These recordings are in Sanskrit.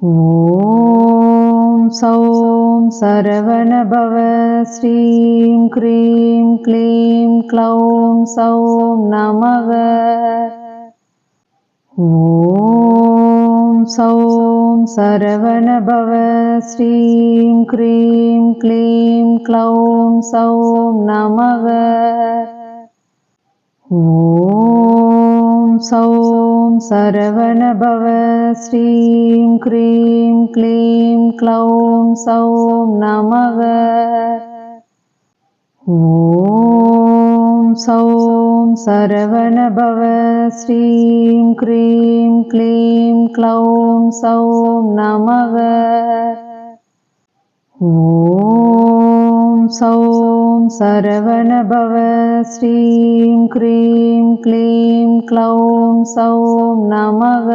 ॐ सौं सरवणभव श्रीं क्रीं क्लीं क्लौं सौं नमः। ॐ सौं सरवणभव श्रीं क्रीं क्लीं क्लौं सौं नमः। ॐ सौं सरवणभव श्रीं क्रीं क्लीं क्लौं सौं नमः। ॐ सौं सरवणभव श्रीं क्रीं क्लीं क्लौं सौं नमः। ॐ सौं सरवणभव श्रीं क्रीं क्लीं क्लौं सौं नमः।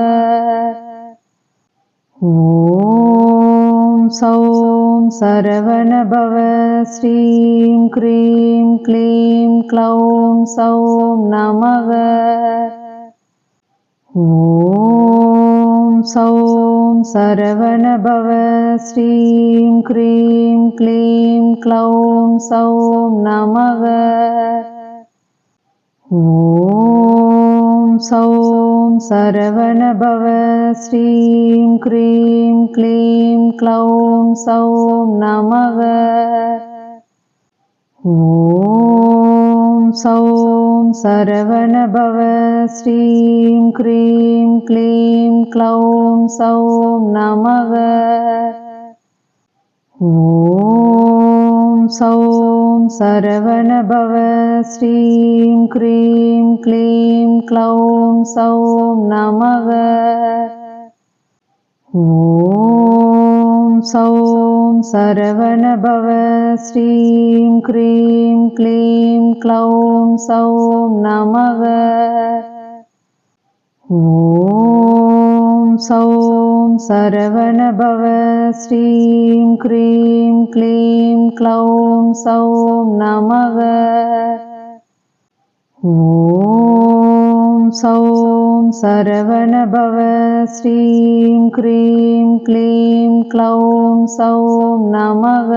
ॐ सौं सरवणभव श्रीं क्रीं क्लीं क्लौं सौं नमः। ॐ सौं सरवणभव श्रीं क्रीं क्लीं क्लौं सौं नमः। ॐ सौं सरवणभव श्रीं क्रीं क्लीं क्लौं सौं नमः। ॐ सौं सरवणभव श्रीं क्रीं क्लीं क्लौं सौं नमः। ॐ सौं सरवणभव श्रीं क्रीं क्लीं क्लौं सौं नमः। ॐ सौं सरवणभव श्रीं क्रीं क्लीं क्लौं सौं नमः। ॐ सौं सरवणभव श्रीं क्रीं क्लीं क्लौं सौं नमः। ॐ सौं सरवणभव श्रीं क्रीं क्लीं क्लौं सौं नमः।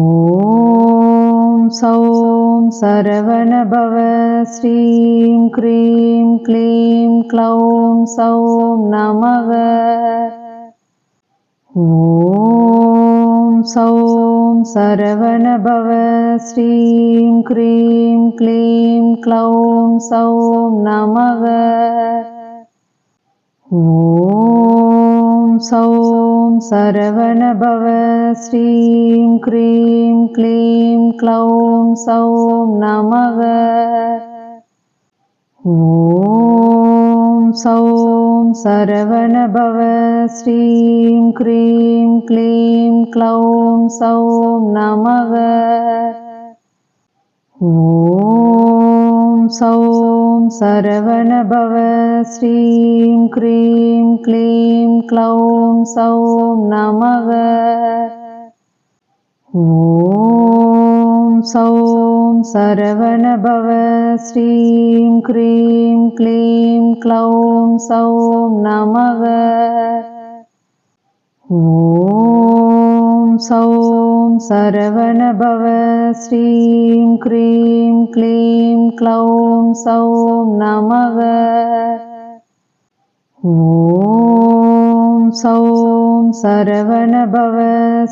ॐ सौं सरवणभव श्रीं क्रीं क्लीं क्लौं सौं नमः। ॐ सौं सरवणभव श्रीं क्रीं क्लीं क्लौं सौं नमः। ॐ सौं सरवणभव श्रीं क्रीं क्लीं क्लौं सौं नमः। ॐ सौं सरवणभव श्रीं क्रीं क्लीं क्लौं सौं नमः। ॐ सौं सरवणभव श्रीं क्रीं क्लीं क्लौं सौं नमः। ॐ सौं सरवणभव श्रीं क्रीं क्लीं क्लौं सौं नमः। ॐ सौं सरवणभव श्रीं क्रीं क्लीं क्लौं सौं नमः। ॐ सौं सरवणभव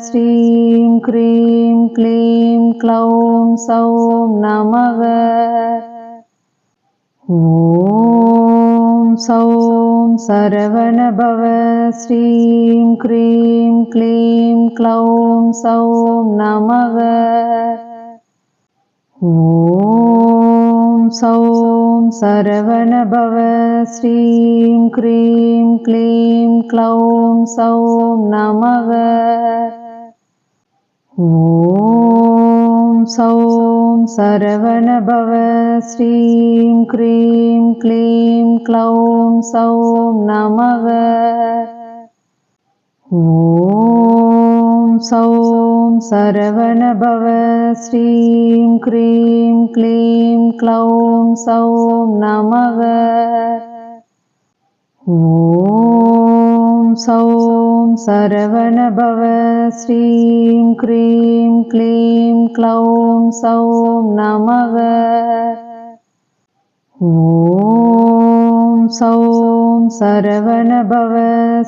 श्रीं क्रीं क्लीं क्लौं सौं नमः। ॐ सौं सरवणभव श्रीं क्रीं क्लीं क्लौं सौं नमः। ॐ सौं सरवणभव श्रीं क्रीं क्लीं क्लौं सौं नमः। ॐ सौं सरवणभव श्रीं क्रीं क्लीं क्लौं सौं नमः। ॐ सौं सरवणभव श्रीं क्रीं क्लीं क्लौं सौं नमः। ॐ सौं सरवणभव श्रीं क्रीं क्लीं क्लौं सौं नमः ॐ सौं सरवणभव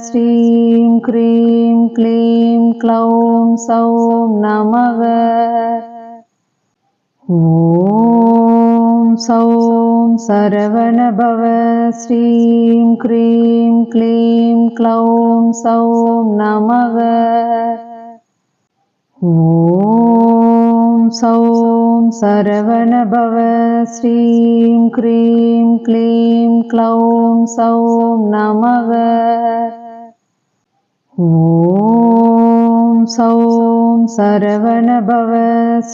श्रीं क्रीं क्लीं क्लौं सौं नमः ॐ सौं सरवणभव श्रीं क्रीं क्लीं क्लौं सौं नमः ॐ सौं सरवणभव श्रीं क्रीं क्लीं क्लौं सौं नमः ॐ सौं सरवणभव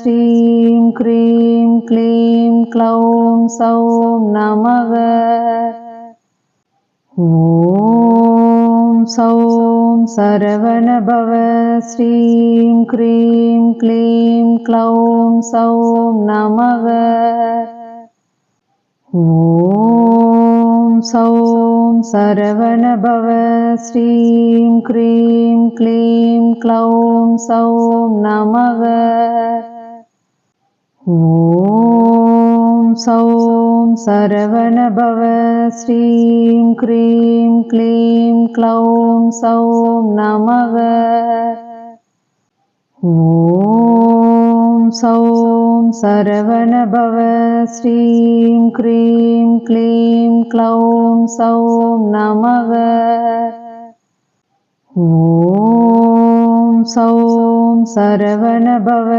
श्रीं क्रीं क्लीं क्लौं सौं नमः ॐ सौं सरवणभव श्रीं क्रीं क्लीं क्लौं सौं नमः ॐ सौं सरवणभव श्रीं क्रीं क्लीं क्लौं सौं नमः ॐ सौं सरवणभव श्रीं क्रीं क्लीं क्लौं सौं नमः ॐ सौं सरवणभव श्रीं क्रीं क्लीं क्लौं सौं नमः ॐ सौं सरवणभव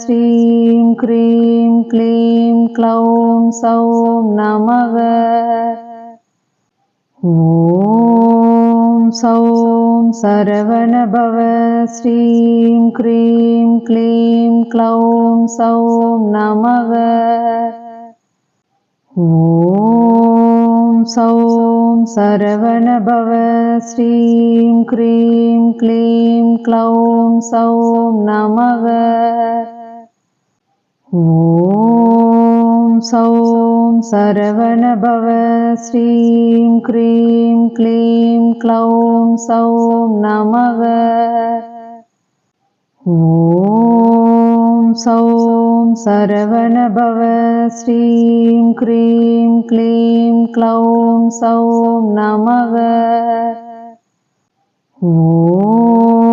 श्रीं क्रीं क्लीं क्लौं सौं नमः ॐ सौं सरवणभव श्रीं क्रीं क्लीं क्लौं सौं नमः ॐ सौं सरवणभव श्रीं क्रीं क्लीं क्लौं सौं नमः ॐ सौं सरवणभव श्रीं क्रीं क्लीं क्लौं सौं नमः ॐ सौं सरवणभव श्रीं क्रीं क्लीं क्लौं सौं नमः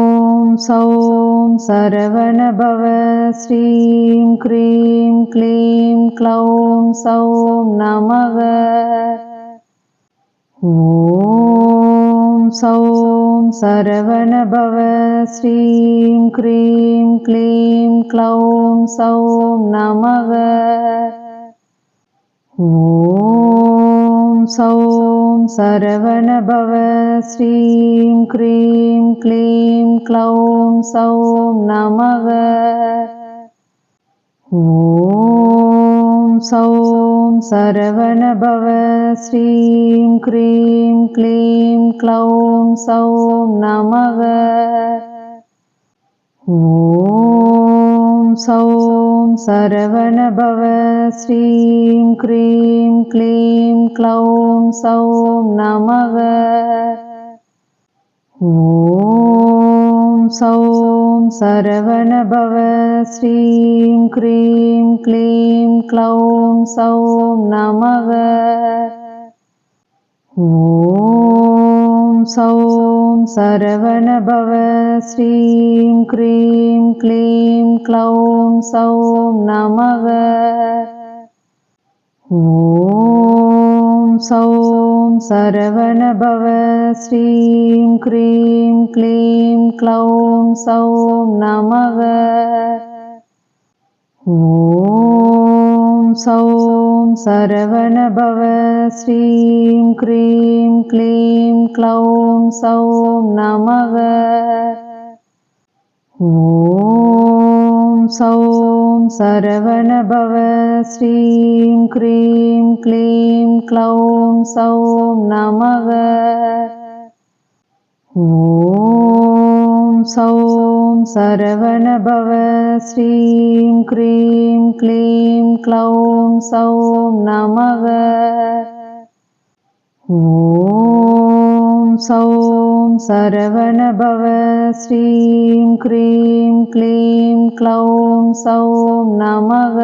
ॐ सौं सरवणभव श्रीं क्रीं क्लीं क्लौं सौं नमः ॐ सौं सरवणभव श्रीं क्रीं क्लीं क्लौं सौं नमः ॐ सौं सरवणभव श्रीं क्रीं क्लीं क्लौं सौं नमः ॐ सौं सरवणभव श्रीं क्रीं क्लीं क्लौं सौं नमः ॐ सौं सरवणभव श्रीं क्रीं क्लीं क्लौं सौं नमः ॐ सौं सरवणभव श्रीं क्रीं क्लीं क्लौं सौं नमः ॐ सौं सरवणभव श्रीं क्रीं क्लीं क्लौं सौं नमः ॐ सौं सरवणभव श्रीं क्रीं क्लीं क्लौं सौं नमः ॐ सौं सरवणभव श्रीं क्रीं क्लीं क्लौं सौं नमः ॐ सौं सरवणभव श्रीं क्रीं क्लीं क्लौं सौं नमः ॐ सौं सरवणभव श्रीं क्रीं क्लीं क्लौं सौं नमः ॐ सौं सरवणभव श्रीं क्रीं क्लीं क्लौं सौं नमः।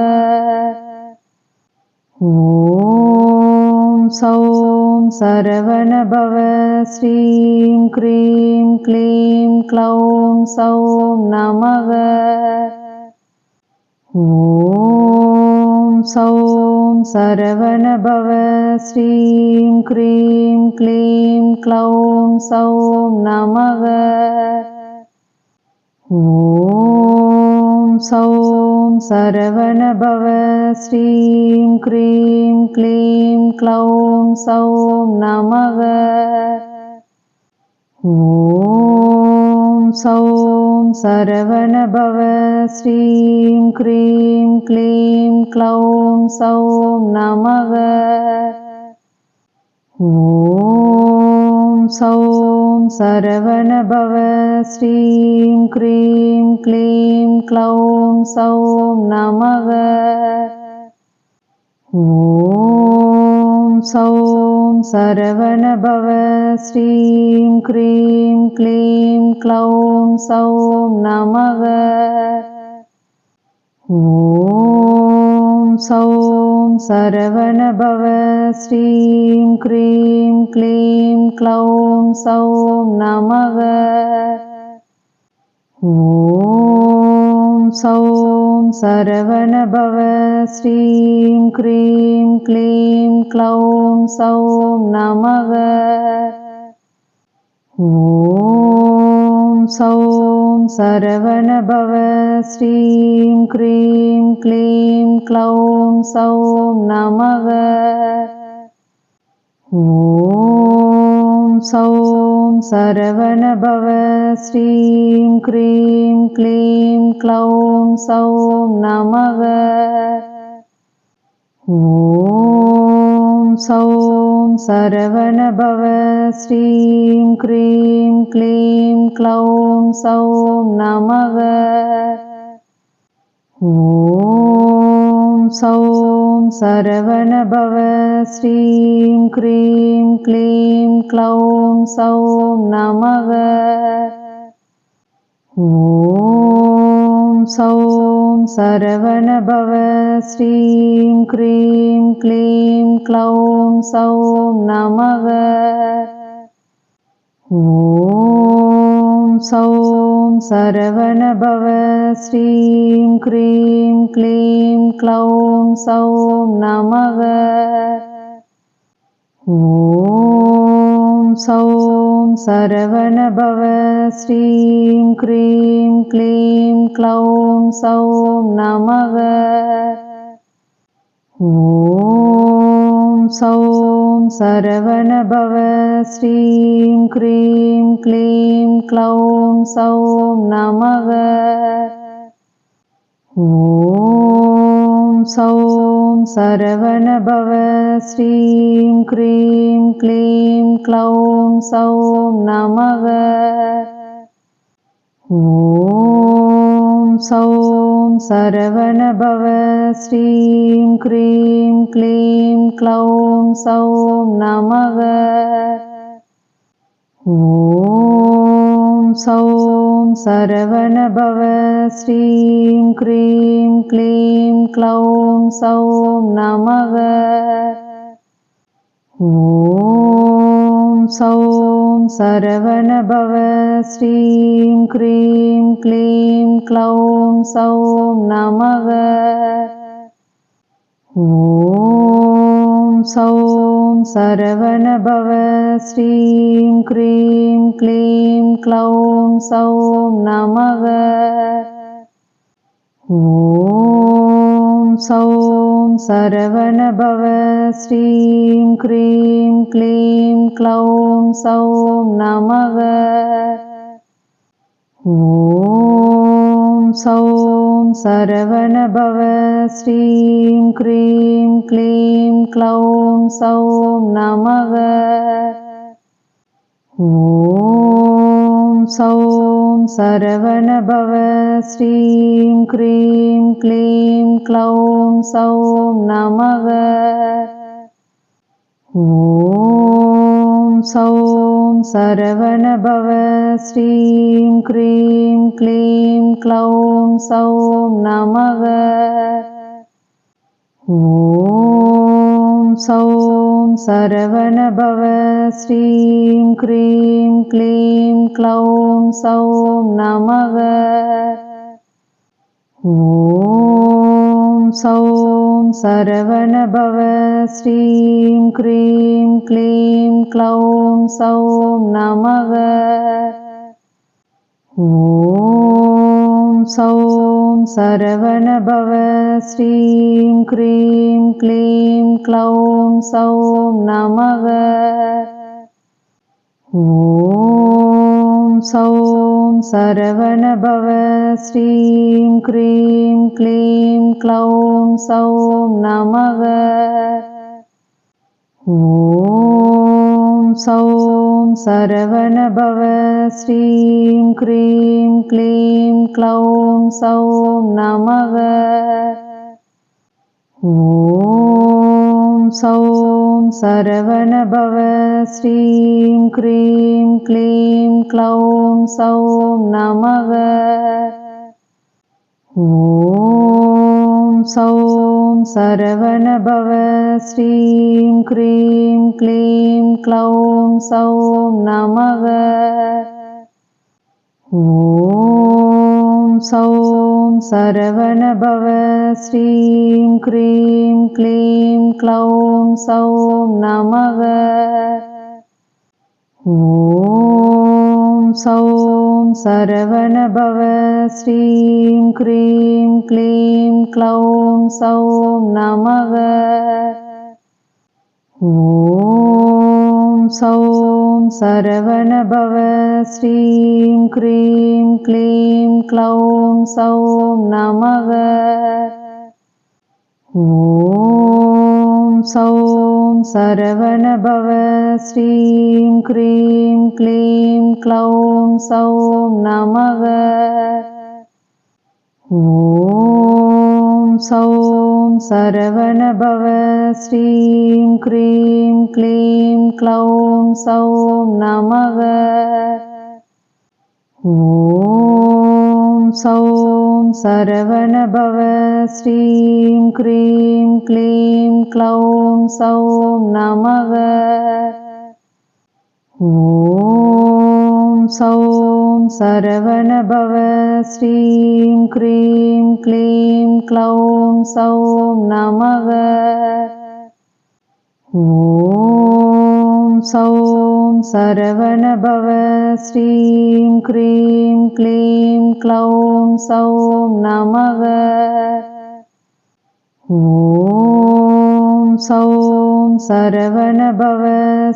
ॐ सौं सरवणभव श्रीं क्रीं क्लीं क्लौं सौं नमः। ॐ सौं सरवणभव श्रीं क्रीं क्लीं क्लौं सौं नमः। ॐ सौं सरवणभव श्रीं क्रीं क्लीं क्लौं सौं नमः। ॐ सौं सरवणभव श्रीं क्रीं क्लीं क्लौं सौं नमः। ॐ सौं सरवणभव श्रीं क्रीं क्लीं क्लौं सौं नमः। ॐ सौं सरवणभव श्रीं क्रीं क्लीं क्लौं सौं नमः। ॐ सौं सरवणभव श्रीं क्रीं क्लीं क्लौं सौं नमः। ॐ सौं सरवणभव श्रीं क्रीं क्लीं क्लौं सौं नमः। ॐ सौं सरवणभव श्रीं क्रीं क्लीं क्लौं सौं नमः। ॐ सौं सरवणभव श्रीं क्रीं क्लीं क्लौं सौं नमः। ॐ सौं सरवणभव श्रीं क्रीं क्लीं क्लौं सौं नमः। ॐ सौं सरवणभव श्रीं क्रीं क्लीं क्लौं सौं नमः। ॐ सौं सरवणभव श्रीं क्रीं क्लीं क्लौं सौं नमः। ॐ सौं सरवणभव श्रीं क्रीं क्लीं क्लौं सौं नमः। ॐ सौं सरवणभव श्रीं क्रीं क्लीं क्लौं सौं नमः। ॐ सौं सरवणभव श्रीं क्रीं क्लीं क्लौं सौं नमः। ॐ सौं सरवणभव श्रीं क्रीं क्लीं क्लौं सौं नमः। ॐ सौं सरवणभव श्रीं क्रीं क्लीं क्लौं सौं नमः। ॐ सौं सरवणभव श्रीं क्रीं क्लीं क्लौं सौं नमः। ॐ सौं सरवणभव श्रीं क्रीं क्लीं क्लौं सौं नमः। ॐ सौं सरवणभव श्रीं क्रीं क्लीं क्लौं सौं नमः। ॐ सौं सरवणभव श्रीं क्रीं क्लीं क्लौं सौं नमः। ॐ सौं सरवणभव श्रीं क्रीं क्लीं क्लौं सौं नमः। ॐ सौं सरवणभव श्रीं क्रीं क्लीं क्लौं सौं नमः। ॐ सौं सरवणभव श्रीं क्रीं क्लीं क्लौं सौं नमः। ॐ सौं सरवणभव श्रीं क्रीं क्लीं क्लौं सौं नमः। ॐ सौं सरवणभव श्रीं क्रीं क्लीं क्लौं सौं नमः। ॐ सौं सरवणभव श्रीं क्रीं क्लीं क्लौं सौं नमः। ॐ सौं सरवणभव श्रीं क्रीं क्लीं क्लौं सौं नमः। ॐ सौं सरवणभव श्रीं क्रीं क्लीं क्लौं सौं नमः। ॐ सौं सरवणभव श्रीं क्रीं क्लीं क्लौं सौं नमः। ॐ सौं सरवणभव श्रीं क्रीं क्लीं क्लौं सौं नमः। ॐ सौं सरवणभव श्रीं क्रीं क्लीं क्लौं सौं नमः। ॐ सौं सरवणभव श्रीं क्रीं क्लीं क्लौं सौं नमः। ॐ सौं सरवणभव श्रीं क्रीं क्लीं क्लौं सौं नमः। ॐ सौं सरवणभव श्रीं क्रीं क्लीं क्लौं सौं नमः। ॐ सौं सरवणभव श्रीं क्रीं क्लीं क्लौं सौं नमः। ॐ सौं सरवणभव श्रीं क्रीं क्लीं क्लौं सौं नमः। ॐ सौं सरवणभव श्रीं क्रीं क्लीं क्लौं सौं नमः। ॐ सौं सरवणभव श्रीं क्रीं क्लीं क्लौं सौं नमः। ॐ सौं सरवणभव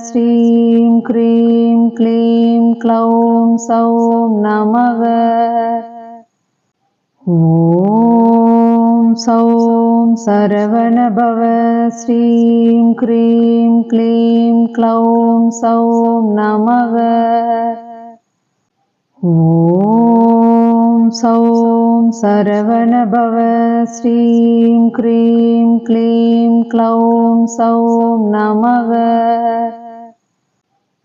श्रीं क्रीं क्लीं क्लौं सौं नमः। ॐ सौं सरवणभव श्रीं क्रीं क्लीं क्लौं सौं नमः। ॐ सौं सरवणभव श्रीं क्रीं क्लीं क्लौं सौं नमः।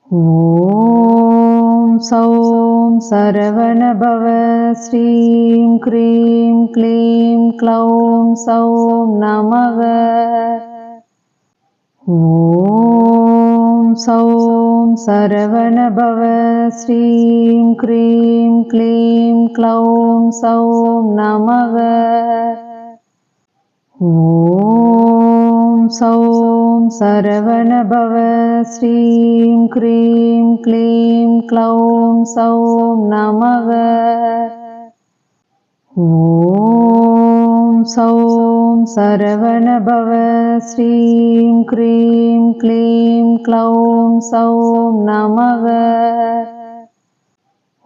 ॐ सौं सरवणभव श्रीं क्रीं क्लीं क्लौं सौं नमः। ॐ सौं सरवणभव श्रीं क्रीं क्लीं क्लौं सौं नमः। ॐ सौं सरवणभव श्रीं क्रीं क्लीं क्लौं सौं नमः। ॐ सौं सरवणभव श्रीं क्रीं क्लीं क्लौं सौं नमः।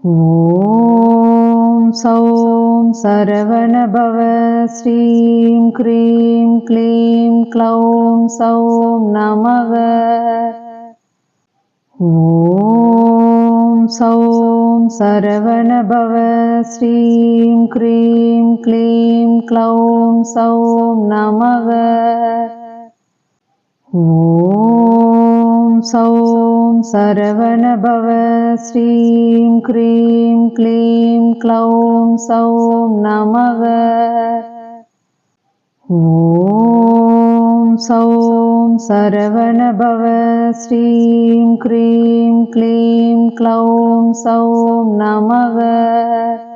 ॐ सौं सरवणभव श्रीं क्रीं क्लीं क्लौं सौं नमः। ॐ सौं सरवणभव श्रीं क्रीं क्लीं क्लौं सौं नमः। ॐ सौं सरवणभव श्रीं क्रीं क्लीं क्लौं सौं नमः। ॐ सौं सरवणभव श्रीं क्रीं क्लीं क्लौं सौं नमः।